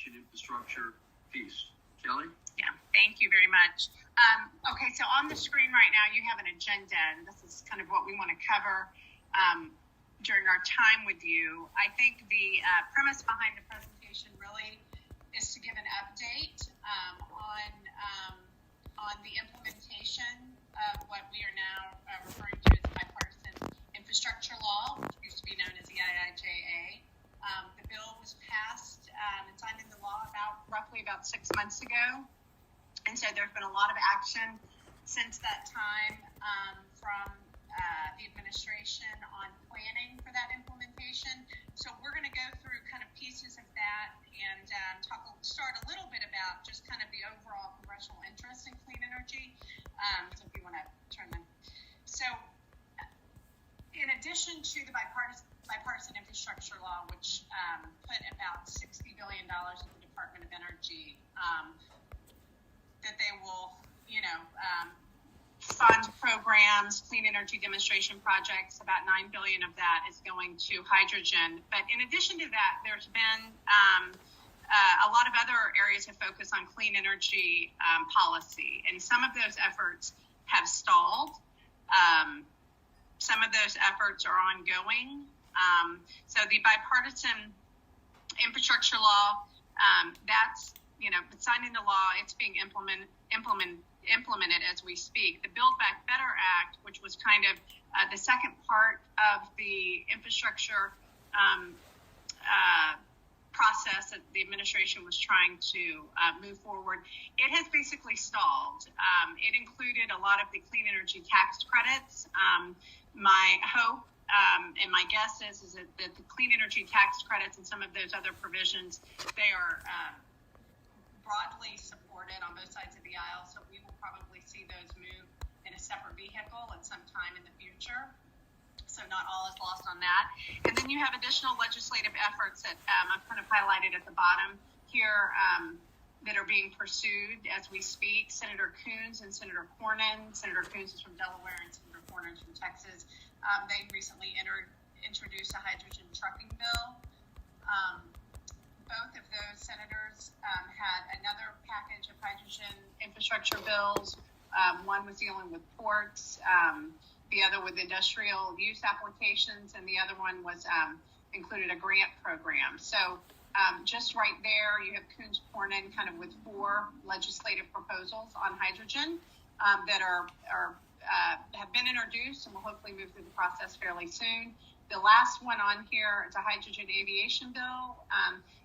aviation infrastructure piece. Kelly? Yeah, thank you very much. Okay, so on the screen right now, you have an agenda, and this is kind of what we want to cover during our time with you. I think the premise behind the presentation really is to give an update on the implementation of what we are now referring to as the bipartisan infrastructure law, which used to be known as the IIJA. The bill was passed and signed into law roughly about 6 months ago. And so there's been a lot of action since that time from the administration on planning for that implementation. So we're going to go through kind of pieces of that and start a little bit about just kind of the overall congressional interest in clean energy. So if you want to turn them. So in addition to the bipartisan infrastructure law, which put about $60 billion in the Department of Energy, that they will, fund programs, clean energy demonstration projects. About $9 billion of that is going to hydrogen. But in addition to that, there's been a lot of other areas of focus on clean energy policy, and some of those efforts have stalled. Some of those efforts are ongoing. So the bipartisan infrastructure law, that's signed into law. It's being implemented as we speak. The Build Back Better Act, which was kind of the second part of the infrastructure process that the administration was trying to move forward, it has basically stalled. It included a lot of the clean energy tax credits. My hope and my guess is that the clean energy tax credits and some of those other provisions, they are broadly supported on both sides of the aisle, so we will probably see those move in a separate vehicle at some time in the future. So not all is lost on that. And then you have additional legislative efforts that I've kind of highlighted at the bottom here that are being pursued as we speak. Senator Coons and Senator Cornyn. Senator Coons is from Delaware and Senator Cornyn is from Texas. They recently introduced a hydrogen trucking bill. Both of those senators had another package of hydrogen infrastructure bills. One was dealing with ports, the other with industrial use applications, and the other one was included a grant program. So just right there, you have Coons Cornyn kind of with 4 legislative proposals on hydrogen that have been introduced and will hopefully move through the process fairly soon. The last one on here is a hydrogen aviation bill,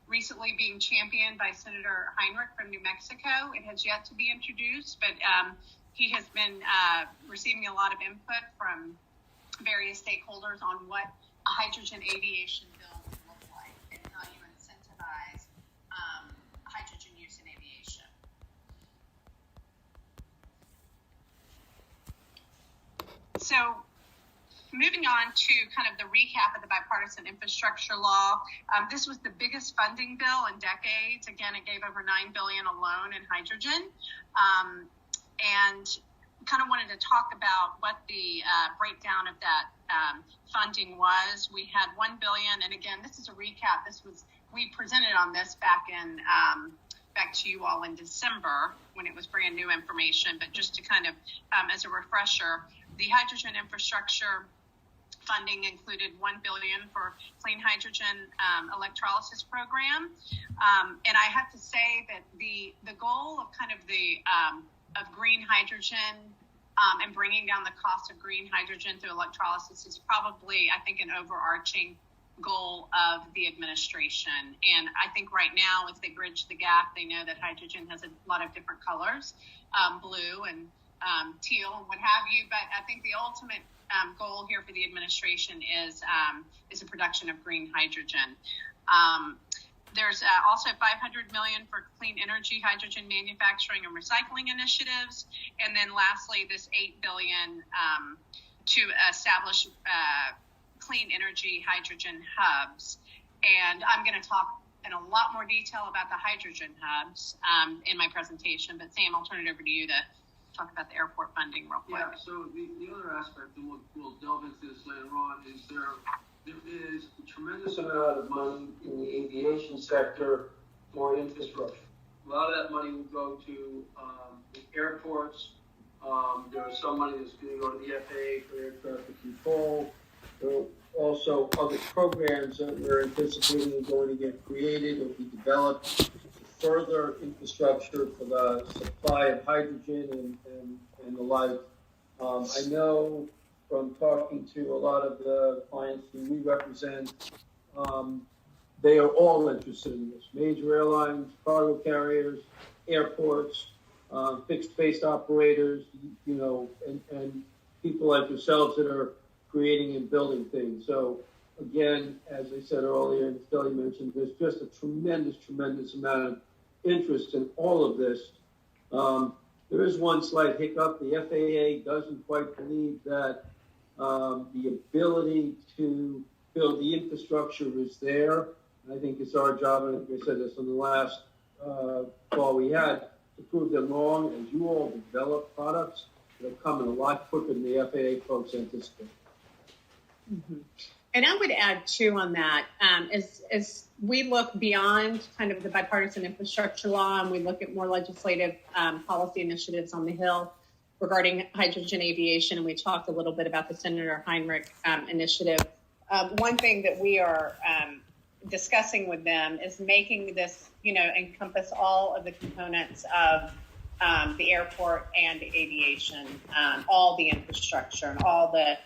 recently being championed by Senator Heinrich from New Mexico. It has yet to be introduced, but he has been receiving a lot of input from various stakeholders on what a hydrogen aviation bill would look like and how you incentivize hydrogen use in aviation. So moving on to kind of the recap of the bipartisan infrastructure law, this was the biggest funding bill in decades. Again, it gave over $9 billion alone in hydrogen, and kind of wanted to talk about what the breakdown of that funding was. We had $1 billion, and again, this is a recap. We presented on this back to you all in December when it was brand new information. But just to kind of as a refresher, the hydrogen infrastructure funding included $1 billion for clean hydrogen electrolysis program, and I have to say that the goal of kind of of green hydrogen and bringing down the cost of green hydrogen through electrolysis is probably, I think, an overarching goal of the administration. And I think right now, as they bridge the gap, they know that hydrogen has a lot of different colors, blue and teal and what have you. But I think the ultimate goal here for the administration is the production of green hydrogen. There's also $500 million for clean energy, hydrogen manufacturing and recycling initiatives, and then lastly, this $8 billion to establish clean energy hydrogen hubs. And I'm going to talk in a lot more detail about the hydrogen hubs in my presentation. But Sam, I'll turn it over to you to talk about the airport funding real quick. Yeah, so the other aspect, and we'll delve into this later on, is there is a tremendous amount of money in the aviation sector more infrastructure. A lot of that money will go to the airports. There is some money that's going to go to the FAA for air traffic control. There are also other programs that we're anticipating are going to get created or be developed to further infrastructure for the supply of hydrogen and the like. I know from talking to a lot of the clients who we represent, they are all interested in this. Major airlines, cargo carriers, airports, fixed-base operators, and people like yourselves that are creating and building things. So again, as I said earlier, and Steli mentioned, there's just a tremendous amount of interest in all of this. There is one slight hiccup. The FAA doesn't quite believe that the ability to build the infrastructure is there. I think it's our job, and like I said this on the last call we had, to prove them wrong as you all develop products that are coming a lot quicker than the FAA folks anticipate. Mm-hmm. And I would add, too, on that, as we look beyond kind of the bipartisan infrastructure law and we look at more legislative policy initiatives on the Hill regarding hydrogen aviation, and we talked a little bit about the Senator Heinrich initiative, one thing that we are discussing with them is making this, encompass all of the components of the airport and the aviation, all the infrastructure and all the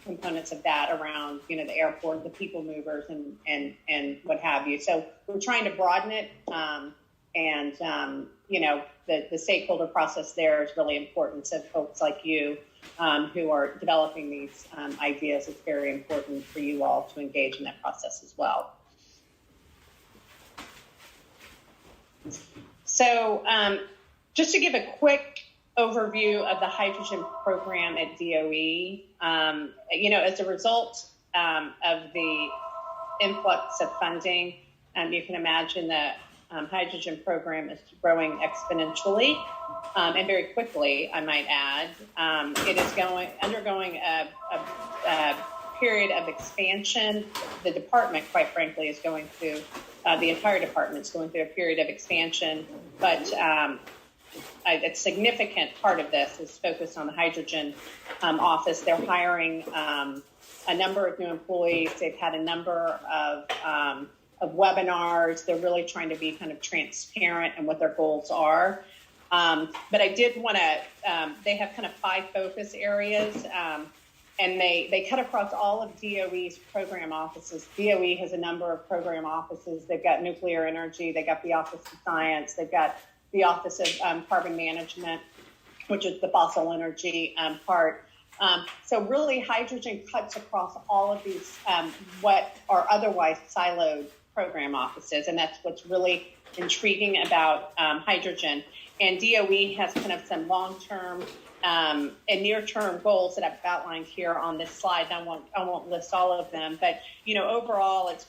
components of that around, the airport, the people movers and what have you. So we're trying to broaden it. The stakeholder process there is really important. So folks like you who are developing these ideas, it's very important for you all to engage in that process as well. So just to give a quick overview of the hydrogen program at DOE, as a result of the influx of funding, you can imagine that hydrogen program is growing exponentially and very quickly, I might add. It is undergoing a period of expansion. The department, quite frankly, is going through, the entire department is going through a period of expansion, but a significant part of this is focused on the hydrogen office. They're hiring a number of new employees. They've had a number of webinars. They're really trying to be kind of transparent in what their goals are. But I did want to, they have kind of 5 focus areas, and they cut across all of DOE's program offices. DOE has a number of program offices. They've got nuclear energy. They've got the Office of Science. They've got the Office of Carbon Management, which is the fossil energy part. So really, hydrogen cuts across all of these what are otherwise siloed program offices, and that's what's really intriguing about hydrogen. And DOE has kind of some long-term and near-term goals that I've outlined here on this slide. I won't list all of them, but overall, it's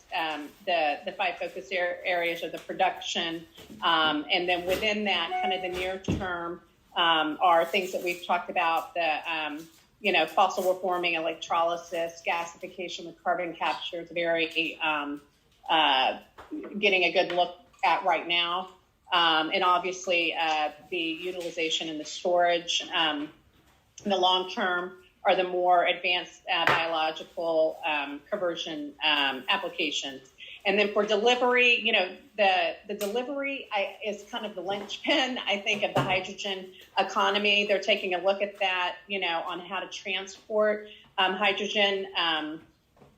the 5 focus areas are the production, and then within that, kind of the near-term are things that we've talked about: the fossil reforming, electrolysis, gasification with carbon capture is very getting a good look at right now. And obviously, the utilization and the storage. In the long term are the more advanced biological conversion applications. And then for delivery, the delivery is kind of the linchpin, I think, of the hydrogen economy. They're taking a look at that, on how to transport hydrogen.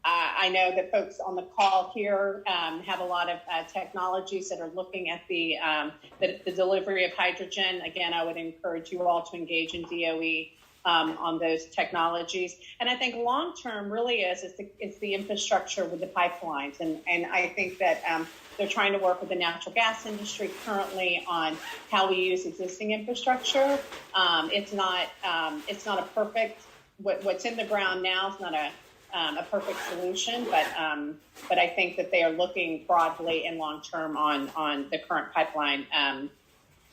I know that folks on the call here have a lot of technologies that are looking at the delivery of hydrogen. Again, I would encourage you all to engage in DOE on those technologies. And I think long-term really is the infrastructure with the pipelines. And I think that they're trying to work with the natural gas industry currently on how we use existing infrastructure. It's not a perfect, what's in the ground now is not a perfect solution, but I think that they are looking broadly and long-term on the current pipeline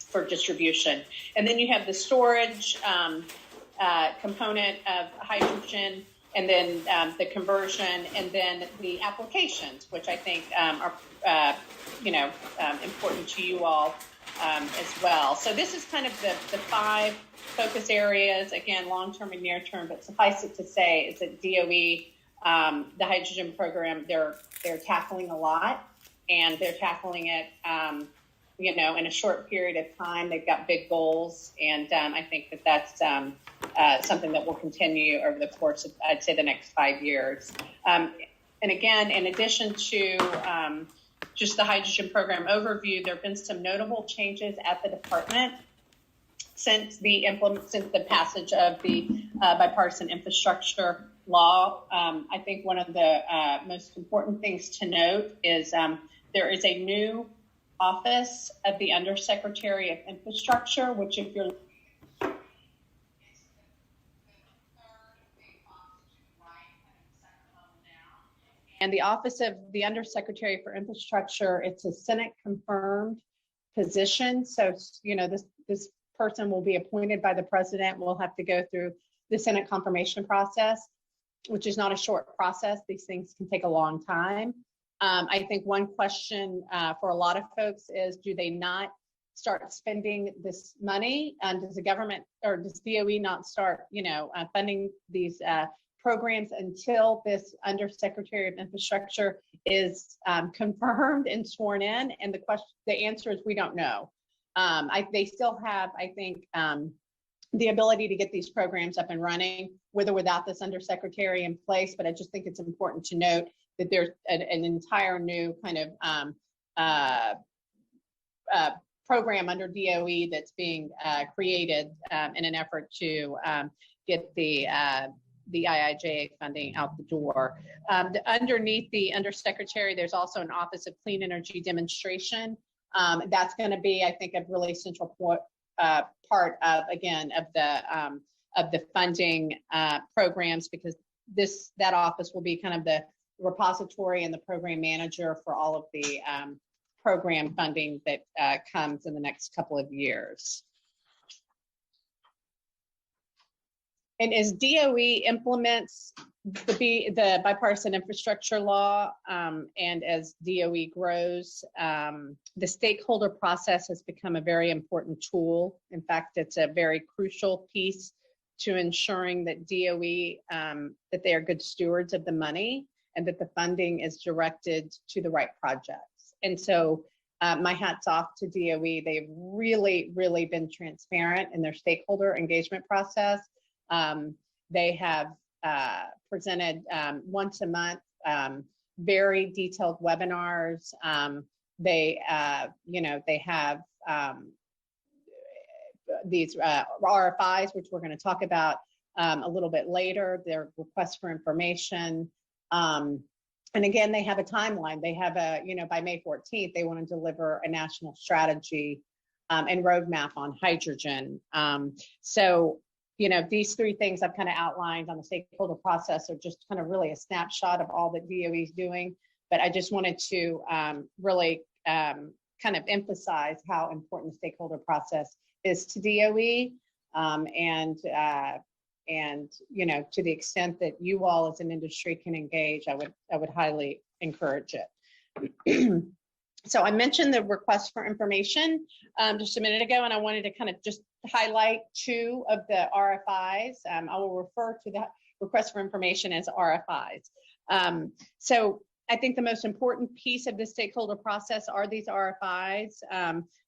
for distribution. And then you have the storage component of hydrogen, and then the conversion, and then the applications, which I think are important to you all as well. So this is kind of the 5 focus areas, again, long-term and near-term, but suffice it to say is that DOE, the hydrogen program, they're tackling a lot, and they're tackling it, in a short period of time. They've got big goals, and I think that's something that will continue over the course of, I'd say, the next 5 years. And again, in addition to just the hydrogen program overview, there have been some notable changes at the department since the passage of the bipartisan infrastructure law. I think one of the most important things to note is there is a new office of the Undersecretary of Infrastructure, which, if you're and the Office of the Undersecretary for Infrastructure, it's a Senate-confirmed position. So, this person will be appointed by the president. We'll have to go through the Senate confirmation process, which is not a short process. These things can take a long time. I think one question for a lot of folks is, do they not start spending this money? Does the government, or does DOE not start, funding these programs until this Undersecretary of Infrastructure is confirmed and sworn in? And the answer is we don't know. They still have, I think, the ability to get these programs up and running with or without this Undersecretary in place. But I just think it's important to note that there's an entire new kind of program under DOE that's being created in an effort to get the IIJA funding out the door. Underneath the Undersecretary, there's also an Office of Clean Energy Demonstration. That's going to be, I think, a really central part of the funding programs, because that office will be kind of the repository and the program manager for all of the program funding that comes in the next couple of years. And as DOE implements the bipartisan infrastructure law, and as DOE grows, the stakeholder process has become a very important tool. In fact, it's a very crucial piece to ensuring that DOE, that they are good stewards of the money and that the funding is directed to the right projects. And so my hat's off to DOE. They've really, really been transparent in their stakeholder engagement process. They have presented once a month very detailed webinars. They have these RFIs, which we're going to talk about a little bit later. Their requests for information. And again, they have a timeline. They have by May 14th, they want to deliver a national strategy and roadmap on hydrogen. So, these 3 things I've kind of outlined on the stakeholder process are just kind of really a snapshot of all that DOE is doing. But I just wanted to really kind of emphasize how important the stakeholder process is to DOE. And to the extent that you all as an industry can engage, I would highly encourage it. So I mentioned the request for information just a minute ago, and I wanted to kind of just highlight 2 of the RFIs. I will refer to the request for information as RFIs. So I think the most important piece of the stakeholder process are these RFIs.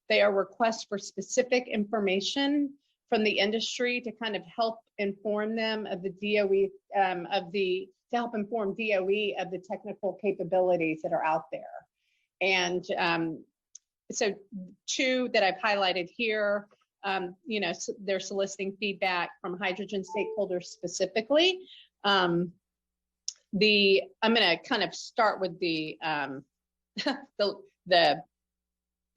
They are requests for specific information from the industry to kind of help inform them of the DOE, to help inform DOE of the technical capabilities that are out there. And so 2 that I've highlighted here, they're soliciting feedback from hydrogen stakeholders specifically. I'm going to kind of start with the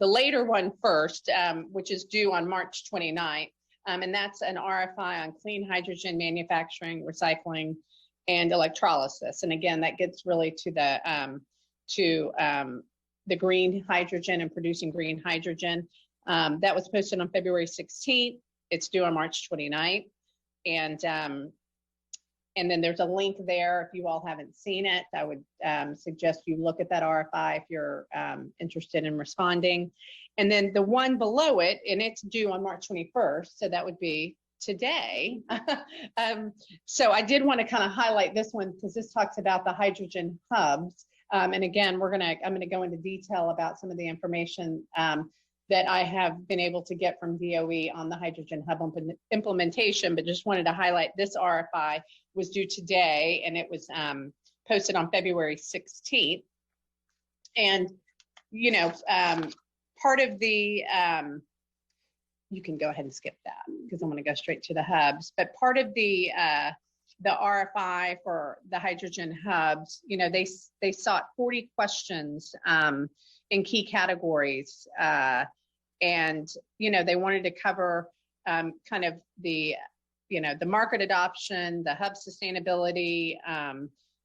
later one first, which is due on March 29th. And that's an RFI on clean hydrogen manufacturing, recycling, and electrolysis. And again, that gets really to the green hydrogen and producing green hydrogen. That was posted on February 16th. It's due on March 29th. And And then there's a link there. If you all haven't seen it, I would suggest you look at that RFI if you're interested in responding. And then the one below it, and it's due on March 21st, so that would be today. So I did want to kind of highlight this one because this talks about the hydrogen hubs. And again, I'm gonna go into detail about some of the information that I have been able to get from DOE on the hydrogen hub implementation, but just wanted to highlight this RFI was due today, and it was posted on February 16th. And, you know, part of the, you can go ahead and skip that because I'm gonna go straight to the hubs, but part of the RFI for the hydrogen hubs, you know, they sought 40 questions in key categories. And, you know, they wanted to cover kind of the, you know, the market adoption, the hub sustainability,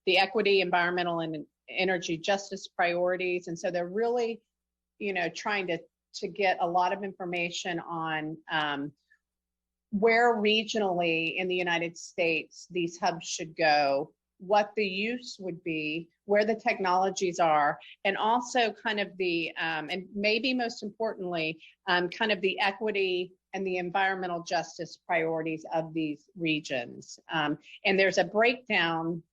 the equity, environmental, and energy justice priorities. And so they're really, you know, trying to get a lot of information on where regionally in the United States these hubs should go, what the use would be, where the technologies are, and also kind of the, and maybe most importantly, kind of the equity and the environmental justice priorities of these regions. And there's a breakdown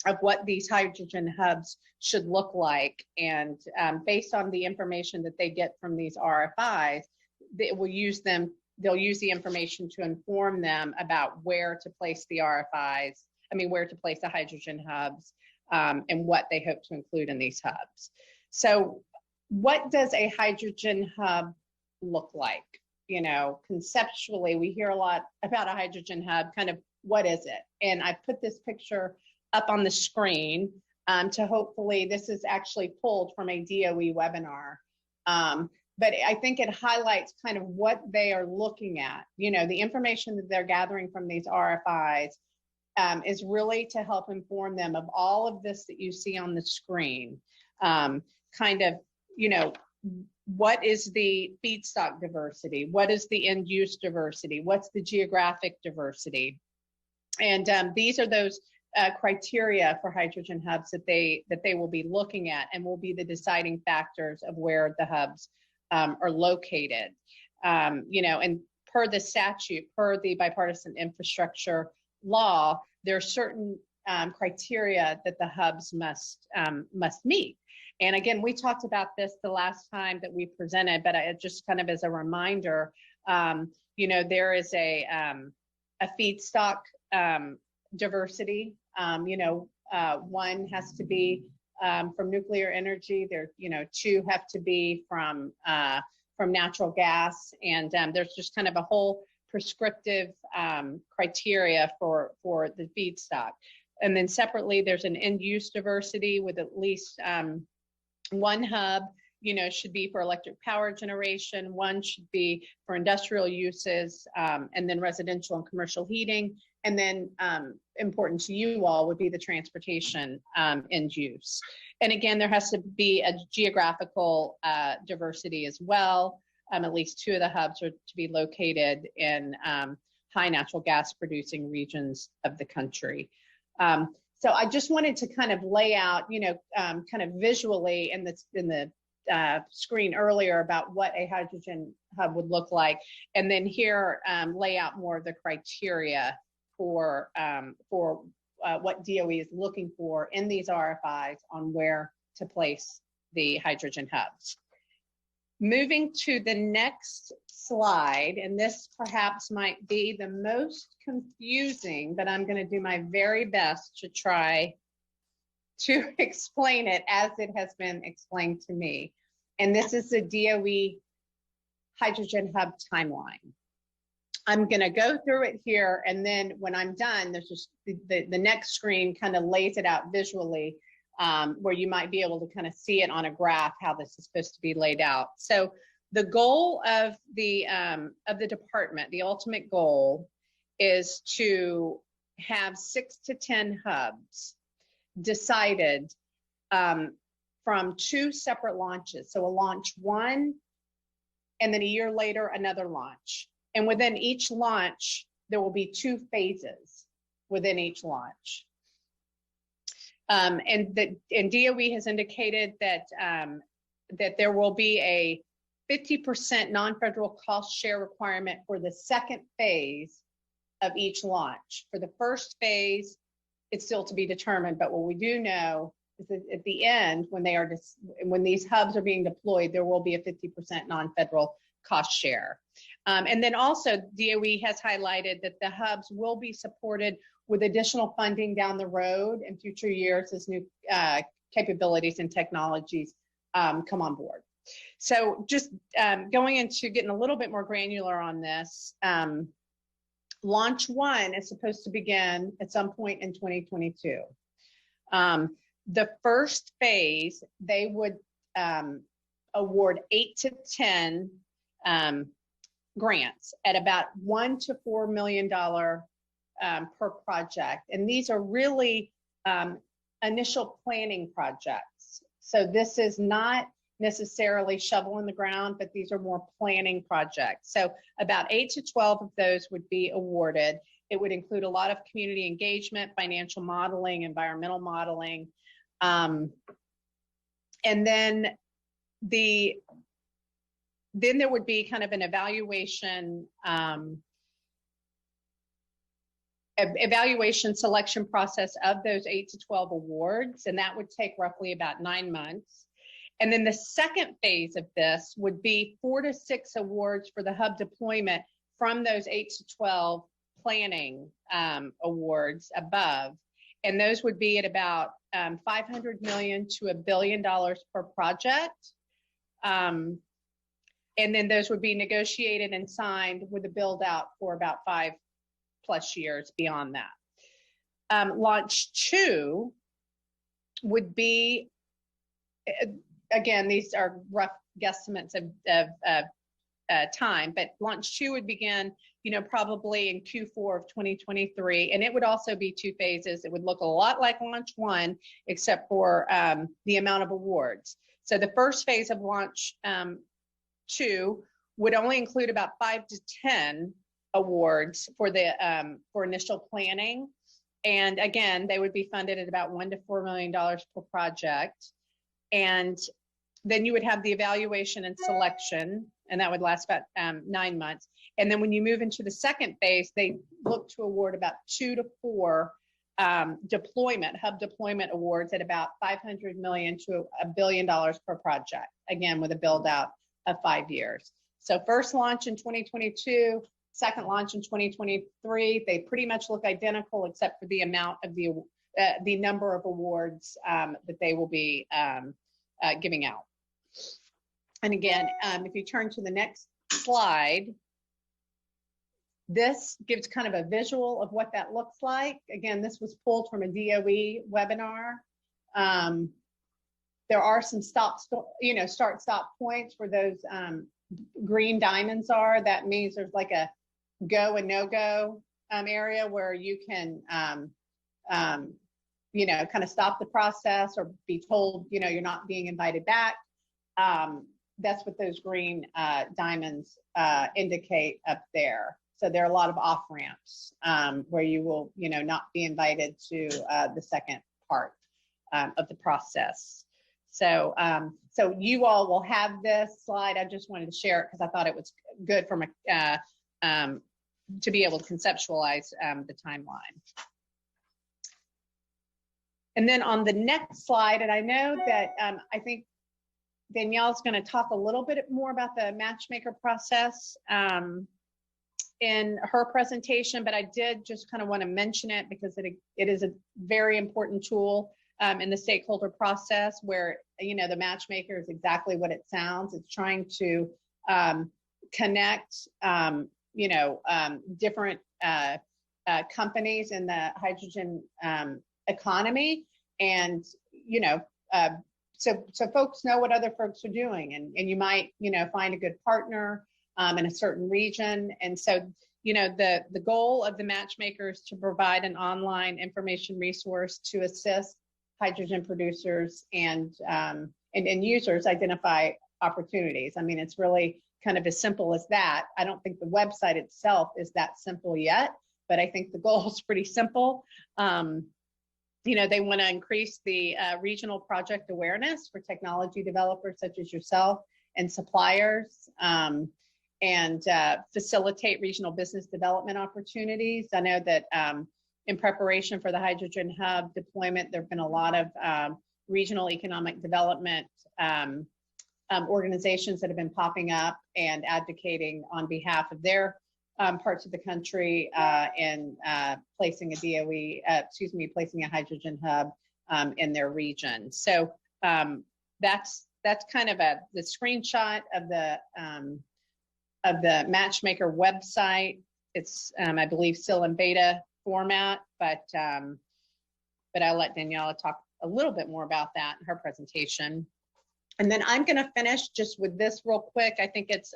of what these hydrogen hubs should look like. And based on the information that they get from these RFIs, they will use them, they'll use the information to inform them about where to place the RFIs, where to place the hydrogen hubs, and what they hope to include in these hubs. So what does a hydrogen hub look like? You know, conceptually, we hear a lot about a hydrogen hub, kind of what is it? And I put this picture up on the screen to hopefully, this is actually pulled from a DOE webinar. But I think it highlights kind of what they are looking at. You know, the information that they're gathering from these RFIs is really to help inform them of all of this that you see on the screen. Kind of, you know, what is the feedstock diversity? What is the end use diversity? What's the geographic diversity? And these are those criteria for hydrogen hubs that they will be looking at and will be the deciding factors of where the hubs are located. You know, and per the statute, per the bipartisan infrastructure law, there are certain criteria that the hubs must meet. And again, we talked about this the last time that we presented, but just kind of as a reminder, you know, there is a feedstock diversity. You know, one has to be from nuclear energy. There, you know, two have to be from natural gas, and there's just kind of a whole prescriptive criteria for the feedstock. And then separately, there's an end use diversity with at least one hub, you know, should be for electric power generation, one should be for industrial uses, and then residential and commercial heating. And then important to you all would be the transportation end use. And again, there has to be a geographical diversity as well. At least two of the hubs are to be located in high natural gas producing regions of the country. So I just wanted to kind of lay out, you know, kind of visually in the screen earlier about what a hydrogen hub would look like, and then here lay out more of the criteria for what DOE is looking for in these RFIs on where to place the hydrogen hubs. Moving to the next slide, and this perhaps might be the most confusing, but I'm going to do my very best to try to explain it as it has been explained to me. And this is the DOE hydrogen hub timeline. I'm going to go through it here, and then when I'm done, there's just the next screen kind of lays it out visually, where you might be able to kind of see it on a graph how this is supposed to be laid out. So the goal of the department, the ultimate goal, is to have 6 to 10 hubs decided from 2 separate launches. So a launch 1, and then a year later another launch. And within each launch, there will be 2 phases within each launch. And DOE has indicated that that there will be a 50% non-federal cost share requirement for the second phase of each launch. For the first phase, it's still to be determined, but what we do know is that at the end, when these hubs are being deployed, there will be a 50% non-federal cost share. And then also DOE has highlighted that the hubs will be supported with additional funding down the road in future years as new capabilities and technologies come on board. So just going into getting a little bit more granular on this, Launch 1 is supposed to begin at some point in 2022. The first phase, they would award 8 to 10 grants at about $1 to $4 million per project. And these are really initial planning projects. So this is not necessarily shovel in the ground, but these are more planning projects. So about 8 to 12 of those would be awarded. It would include a lot of community engagement, financial modeling, environmental modeling. And then there would be kind of an evaluation selection process of those 8 to 12 awards, and that would take roughly about 9 months. And then the second phase of this would be 4 to 6 awards for the hub deployment from those 8 to 12 planning awards above. And those would be at about $500 million to $1 billion per project. And then those would be negotiated and signed with a build out for about 5+ years beyond that. Launch 2 would be, again, these are rough guesstimates of time, but Launch 2 would begin, probably in Q4 of 2023, and it would also be 2 phases. It would look a lot like Launch 1, except for the amount of awards. So the first phase of Launch 2 would only include about 5 to 10 awards for for initial planning, and again, they would be funded at about $1 to $4 million per project. And then you would have the evaluation and selection, and that would last about 9 months. And then when you move into the second phase, they look to award about 2 to 4 hub deployment awards at about $500 million to $1 billion per project, again, with a build out of 5 years. So first launch in 2022, second launch in 2023, they pretty much look identical except for the amount of the number of awards that they will be giving out. And again, if you turn to the next slide, this gives kind of a visual of what that looks like. Again, this was pulled from a DOE webinar. There are some start-stop points where those green diamonds are. That means there's like a go and no-go area where you can kind of stop the process or be told, you're not being invited back. That's what those green diamonds indicate up there. So there are a lot of off ramps where you will, not be invited to the second part of the process. So, so you all will have this slide. I just wanted to share it because I thought it was good from to be able to conceptualize the timeline. And then on the next slide, and I know that I think Danielle's going to talk a little bit more about the matchmaker process in her presentation, but I did just kind of want to mention it because it is a very important tool in the stakeholder process where, the matchmaker is exactly what it sounds. It's trying to connect, different companies in the hydrogen economy. And, so folks know what other folks are doing, and you might, find a good partner in a certain region. And so, the goal of the matchmaker is to provide an online information resource to assist hydrogen producers and users identify opportunities. I mean, it's really kind of as simple as that. I don't think the website itself is that simple yet, but I think the goal is pretty simple. They want to increase the regional project awareness for technology developers such as yourself and suppliers, and facilitate regional business development opportunities. I know that in preparation for the hydrogen hub deployment, there have been a lot of regional economic development organizations that have been popping up and advocating on behalf of their parts of the country in placing a hydrogen hub in their region. So that's kind of the screenshot of the Matchmaker website. It's I believe still in beta format, but I'll let Daniela talk a little bit more about that in her presentation. And then I'm going to finish just with this real quick. I think it's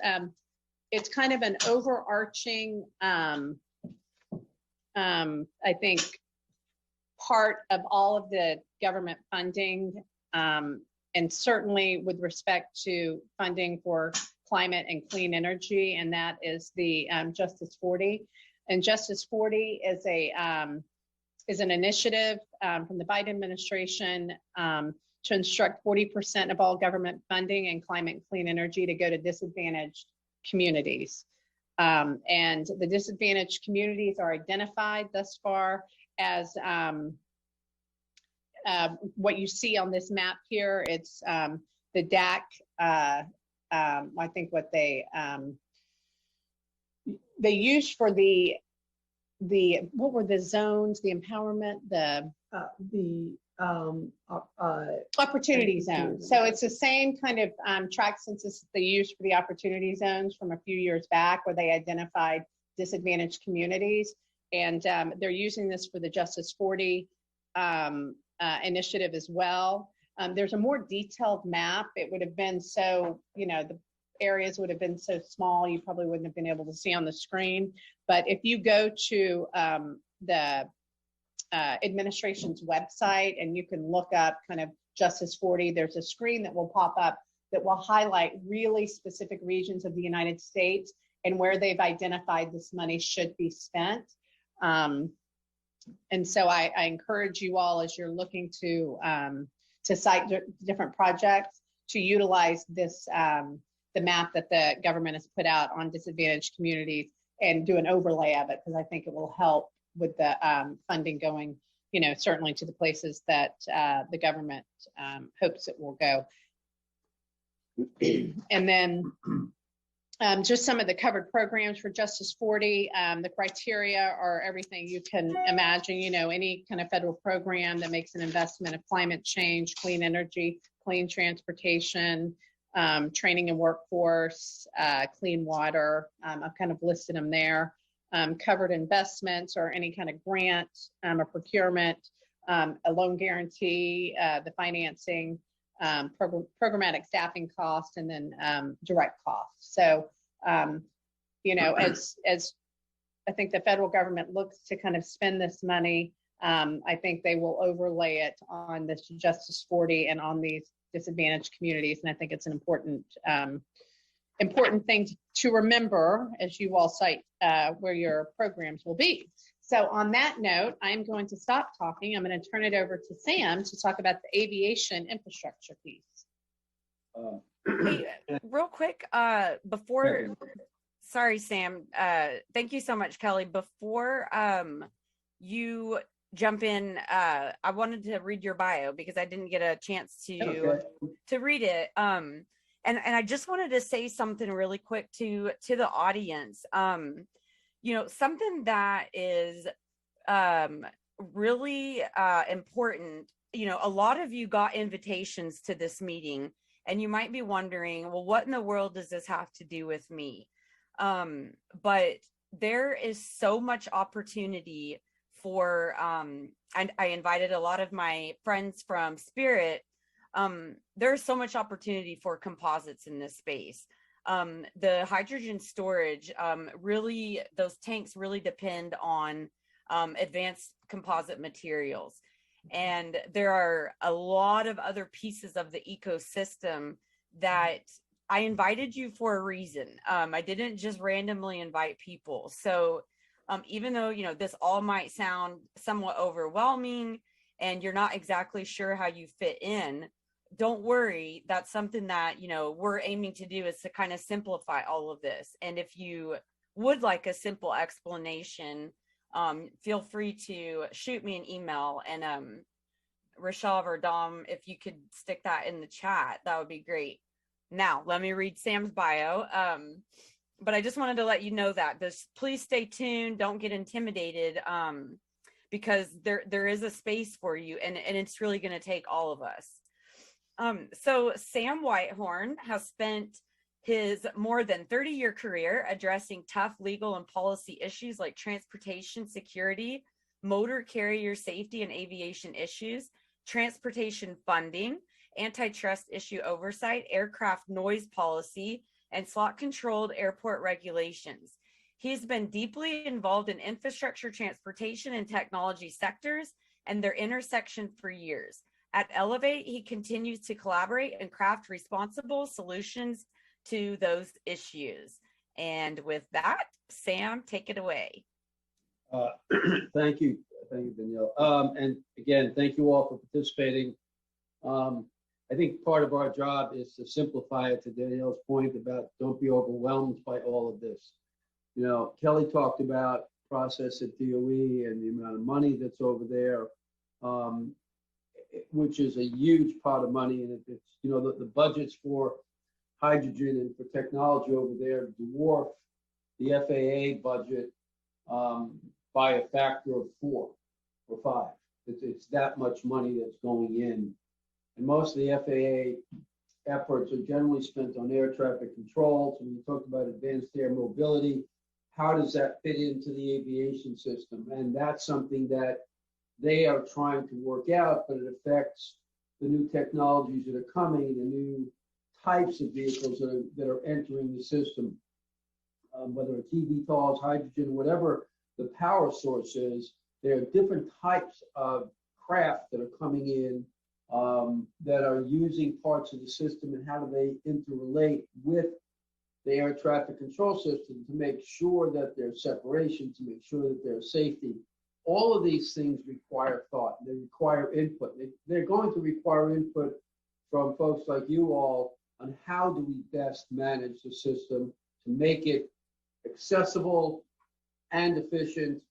kind of an overarching, I think, part of all of the government funding, and certainly with respect to funding for climate and clean energy, and that is the Justice 40. And Justice 40 is an initiative from the Biden administration to instruct 40% of all government funding in climate and clean energy to go to disadvantaged communities. And the disadvantaged communities are identified thus far as what you see on this map here. It's the DAC, I think what they used for the what were the zones, the empowerment, the opportunity zones. So it's the same kind of track census they used for the opportunity zones from a few years back, where they identified disadvantaged communities. And they're using this for the Justice 40 initiative as well. There's a more detailed map. It would have been so, the areas would have been so small, you probably wouldn't have been able to see on the screen. But if you go to the administration's website and you can look up kind of Justice 40, there's a screen that will pop up that will highlight really specific regions of the United States and where they've identified this money should be spent. And so I encourage you all, as you're looking to cite different projects, to utilize this, the map that the government has put out on disadvantaged communities, and do an overlay of it, because I think it will help with the funding going, certainly to the places that the government hopes it will go. And then just some of the covered programs for Justice 40. The criteria are everything you can imagine, any kind of federal program that makes an investment of climate change, clean energy, clean transportation, training and workforce, clean water. I've kind of listed them there. Covered investments or any kind of grant, a procurement, a loan guarantee, the financing, programmatic staffing costs, and then direct costs. So, as I think the federal government looks to kind of spend this money, I think they will overlay it on this Justice 40 and on these disadvantaged communities. And I think it's an important thing to remember as you all cite where your programs will be. So on that note, I'm going to stop talking. I'm going to turn it over to Sam to talk about the aviation infrastructure piece. Hey, real quick, sorry, Sam, thank you so much, Kelly. Before you jump in, I wanted to read your bio because I didn't get a chance to read it. And I just wanted to say something really quick to the audience. Something that is really important. A lot of you got invitations to this meeting, and you might be wondering, well, what in the world does this have to do with me? But there is so much opportunity for, and I invited a lot of my friends from Spirit. There's so much opportunity for composites in this space. The hydrogen storage, really, those tanks really depend on advanced composite materials. And there are a lot of other pieces of the ecosystem that I invited you for a reason. I didn't just randomly invite people. So Even though, this all might sound somewhat overwhelming and you're not exactly sure how you fit in, don't worry. That's something that, we're aiming to do, is to kind of simplify all of this. And if you would like a simple explanation, feel free to shoot me an email, and Rishav or Dom, if you could stick that in the chat, that would be great. Now, let me read Sam's bio. But I just wanted to let you know that please stay tuned. Don't get intimidated, because there is a space for you, and it's really going to take all of us. So Sam Whitehorn has spent his more than 30-year career addressing tough legal and policy issues like transportation security, motor carrier safety and aviation issues, transportation funding, antitrust issue oversight, aircraft noise policy, and slot-controlled airport regulations. He's been deeply involved in infrastructure, transportation, and technology sectors and their intersection for years. At Elevate, he continues to collaborate and craft responsible solutions to those issues. And with that, Sam, take it away. Thank you, Danielle. And again, thank you all for participating. I think part of our job is to simplify it, to Danielle's point about don't be overwhelmed by all of this. Kelly talked about process at DOE and the amount of money that's over there, which is a huge pot of money. And it's, the budgets for hydrogen and for technology over there dwarf the FAA budget by a factor of 4 or 5. It's that much money that's going in. And most of the FAA efforts are generally spent on air traffic control. So when you talk about advanced air mobility, how does that fit into the aviation system? And that's something that they are trying to work out, but it affects the new technologies that are coming, the new types of vehicles that are entering the system, whether it's eVTOLs, hydrogen, whatever the power source is. There are different types of craft that are coming in that are using parts of the system, and how do they interrelate with the air traffic control system to make sure that there's separation, to make sure that there's safety. All of these things require thought. They require input. They're going to require input from folks like you all on how do we best manage the system to make it accessible and efficient.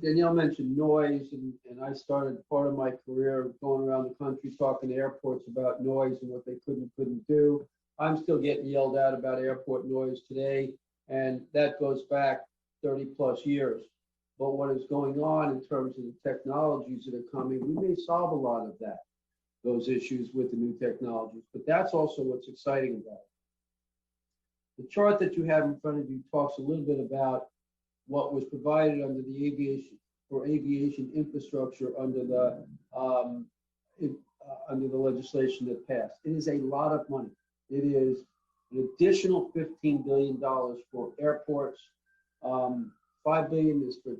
Danielle mentioned noise, and I started part of my career going around the country talking to airports about noise and what they could and couldn't do. I'm still getting yelled at about airport noise today, and that goes back 30 plus years. But what is going on in terms of the technologies that are coming, we may solve a lot of those issues with the new technologies, but that's also what's exciting about it. The chart that you have in front of you talks a little bit about what was provided under the aviation infrastructure under the legislation that passed. It is a lot of money. It is an additional $15 billion for airports. $5 billion is for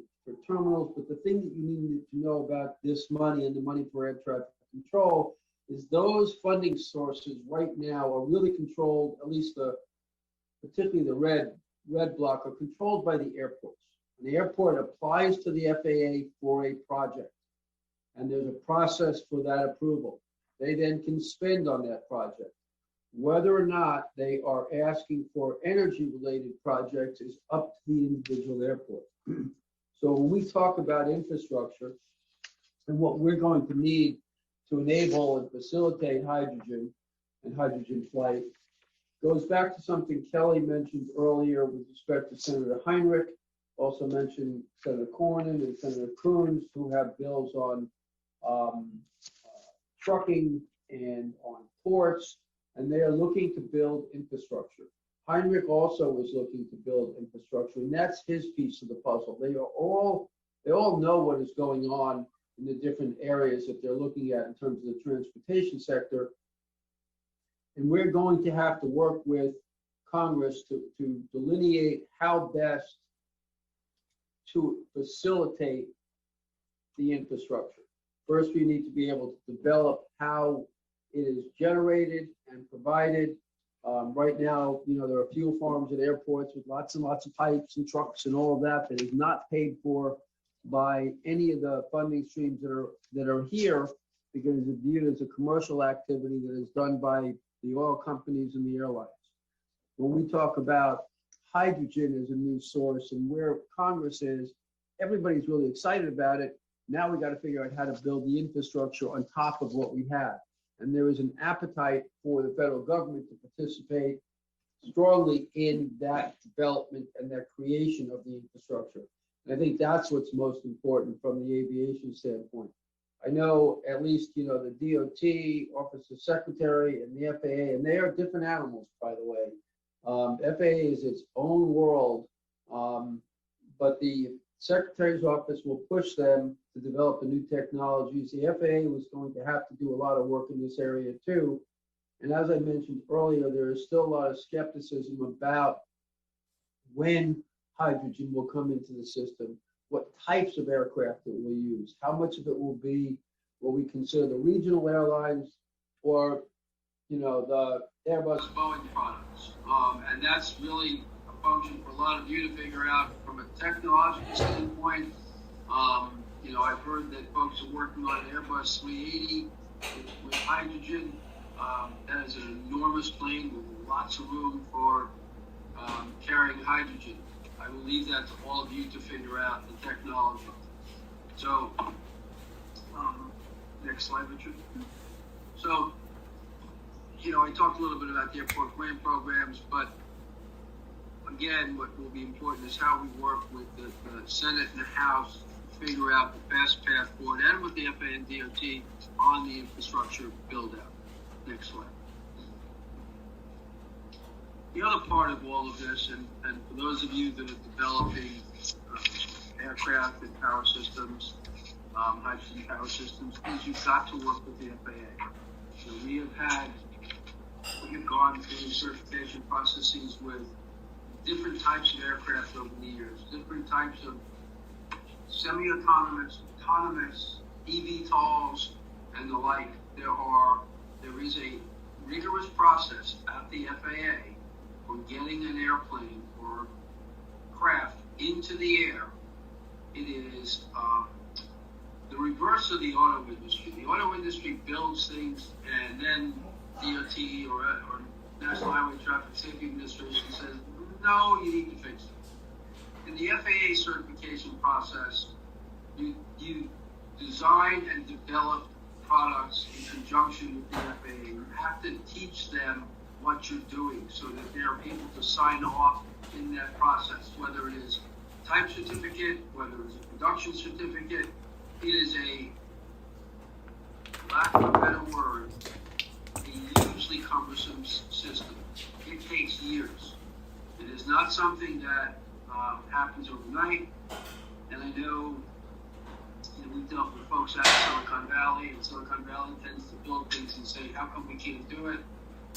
terminals. But the thing that you need to know about this money and the money for air traffic control is those funding sources right now are really controlled, at least particularly the red block, are controlled by the airports. And the airport applies to the FAA for a project, and there's a process for that approval. They then can spend on that project. Whether or not they are asking for energy-related projects is up to the individual airport. So when we talk about infrastructure and what we're going to need to enable and facilitate hydrogen and hydrogen flight, goes back to something Kelly mentioned earlier with respect to Senator Heinrich, also mentioned Senator Cornyn and Senator Coons, who have bills on trucking and on ports, and they are looking to build infrastructure. Heinrich also was looking to build infrastructure, and that's his piece of the puzzle. They all know what is going on in the different areas that they're looking at in terms of the transportation sector. And we're going to have to work with Congress to delineate how best to facilitate the infrastructure. First, we need to be able to develop how it is generated and provided, Right now, there are fuel farms at airports with lots and lots of pipes and trucks and all of that is not paid for by any of the funding streams that are here, because it's viewed as a commercial activity that is done by the oil companies and the airlines. When we talk about hydrogen as a new source and where Congress is, everybody's really excited about it. Now we got to figure out how to build the infrastructure on top of what we have. And there is an appetite for the federal government to participate strongly in that development and that creation of the infrastructure. And I think that's what's most important from the aviation standpoint. I know at least, the DOT, Office of Secretary, and the FAA, and they are different animals, by the way. FAA is its own world, but the Secretary's office will push them to develop the new technologies. The FAA was going to have to do a lot of work in this area too. And as I mentioned earlier, there is still a lot of skepticism about when hydrogen will come into the system, what types of aircraft it will use, how much of it will be what we consider the regional airlines or, the Airbus, Boeing products. And that's really a function for a lot of you to figure out from a technological standpoint. I've heard that folks are working on an Airbus 380 with hydrogen. That is an enormous plane with lots of room for carrying hydrogen. I will leave that to all of you to figure out the technology. So, next slide, Richard. So, I talked a little bit about the airport grant programs, but again, what will be important is how we work with the Senate and the House to figure out the best path forward, and with the FAA and DOT on the infrastructure build-out. Next slide. The other part of all of this, and for those of you that are developing aircraft and power systems, hydrogen power systems, is you've got to work with the FAA. So we have gone through certification processes with different types of aircraft over the years, different types of semi-autonomous, autonomous, eVTOLs, and the like. There is a rigorous process at the FAA for getting an airplane or craft into the air. It is the reverse of the auto industry. The auto industry builds things, and then DOT or National Highway Traffic Safety Administration says, no, you need to fix it. In the FAA certification process, you design and develop products in conjunction with the FAA. You have to teach them what you're doing so that they're able to sign off in that process, whether it is a type certificate, whether it's a production certificate. It is a, lack of a better word, a hugely cumbersome system. It takes years. It is not something that happens overnight. And I know, we've dealt with folks out of Silicon Valley, and Silicon Valley tends to build things and say, how come we can't do it?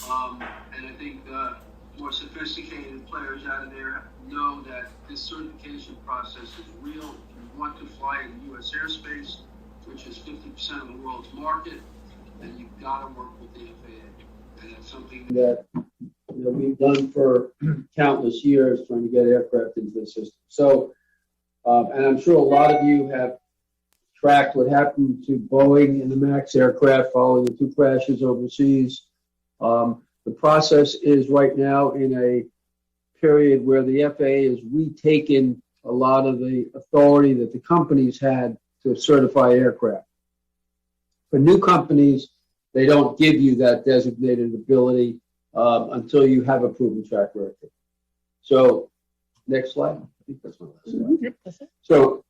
And I think the more sophisticated players out of there know that this certification process is real. If you want to fly in U.S. airspace, which is 50% of the world's market, then you've got to work with the FAA. And that's something that we've done for countless years, trying to get aircraft into the system. So, and I'm sure a lot of you have tracked what happened to Boeing and the MAX aircraft following the 2 crashes overseas. The process is right now in a period where the FAA has retaken a lot of the authority that the companies had to certify aircraft. For new companies, they don't give you that designated ability until you have a proven track record. So, next slide. I think that's my last slide. Yep, that's it. So,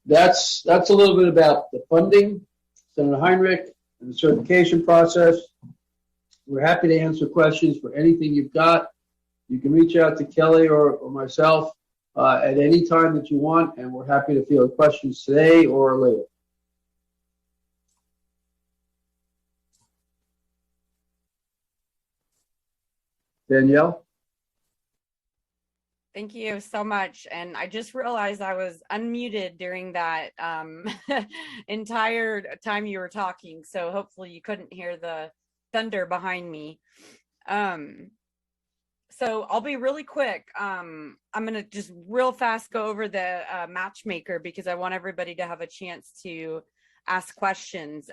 that's a little bit about the funding, Senator Heinrich, and the certification process. We're happy to answer questions for anything you've got. You can reach out to Kelly or myself at any time that you want, and we're happy to field questions today or later. Danielle? Thank you so much. And I just realized I was unmuted during that entire time you were talking. So hopefully you couldn't hear the thunder behind me. So I'll be really quick. I'm going to just real fast go over the matchmaker because I want everybody to have a chance to ask questions.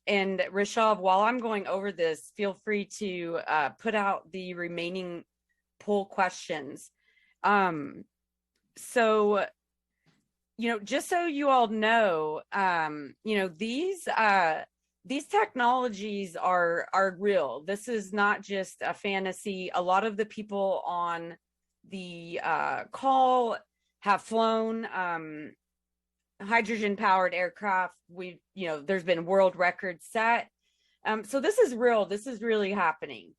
And Rishav, while I'm going over this, feel free to put out the remaining poll questions. So, just so you all know, these technologies are real. This is not just a fantasy. A lot of the people on the call have flown hydrogen powered aircraft. There's been world records set. So this is real. This is really happening.